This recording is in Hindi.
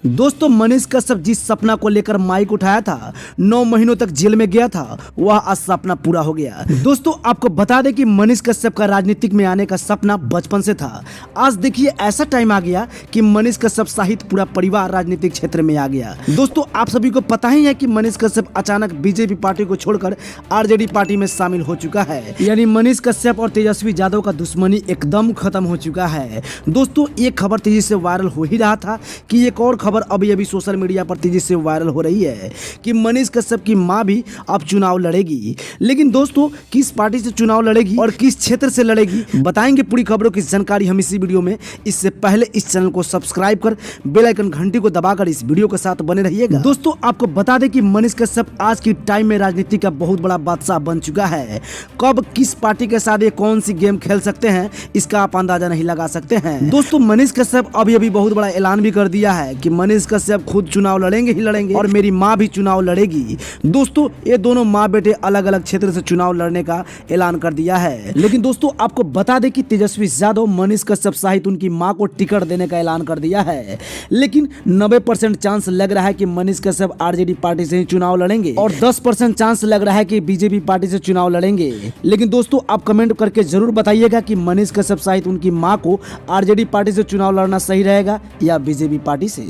दोस्तों मनीष कश्यप जिस सपना को लेकर माइक उठाया था, 9 महीनों तक जेल में गया था, वह आज सपना पूरा हो गया। दोस्तों आपको बता दें कि मनीष कश्यप का राजनीतिक में आने का सपना बचपन से था। आज देखिए ऐसा टाइम आ गया कि मनीष कश्यप सहित पूरा परिवार राजनीतिक क्षेत्र में आ गया। दोस्तों आप सभी को पता ही है कि मनीष कश्यप अचानक बीजेपी पार्टी को छोड़कर आरजेडी पार्टी में शामिल हो चुका है। यानी मनीष कश्यप और तेजस्वी यादव का दुश्मनी एकदम खत्म हो चुका है। दोस्तों एक खबर तेजी से वायरल हो ही रहा था कि एक और खबर अभी अभी सोशल मीडिया पर तेजी से वायरल हो रही है कि मनीष कश्यप की मां भी अब चुनाव लड़ेगी। लेकिन दोस्तों किस पार्टी से चुनाव लड़ेगी और किस क्षेत्र से लड़ेगी, बताएंगे पूरी खबरों की जानकारी हम इसी वीडियो में। इससे पहले इस चैनल को सब्सक्राइब कर बेल आइकन घंटी को दबाकर इस वीडियो के साथ बने रहिएगा। दोस्तों आपको बता दें कि मनीष कश्यप आज की टाइम में राजनीति का बहुत बड़ा बादशाह बन चुका है। कब किस पार्टी के साथ ये कौन सी गेम खेल सकते हैं इसका आप अंदाजा नहीं लगा सकते हैं। दोस्तों मनीष कश्यप अभी अभी बहुत बड़ा ऐलान भी कर दिया है कि मनीष कश्यप खुद चुनाव लड़ेंगे ही लड़ेंगे और मेरी मां भी चुनाव लड़ेगी। दोस्तों ये दोनों मां बेटे अलग अलग क्षेत्र से चुनाव लड़ने का ऐलान कर दिया है। लेकिन दोस्तों आपको बता दें कि तेजस्वी यादव मनीष कश्यप सहित उनकी मां को टिकट देने का ऐलान कर दिया है। लेकिन 90% चांस लग रहा है कि मनीष कश्यप आरजेडी पार्टी से ही चुनाव लड़ेंगे और 10% चांस लग रहा है कि बीजेपी पार्टी से चुनाव लड़ेंगे। लेकिन दोस्तों आप कमेंट करके जरूर बताइएगा कि मनीष कश्यप सहित उनकी मां को आरजेडी पार्टी से चुनाव लड़ना सही रहेगा या बीजेपी पार्टी से।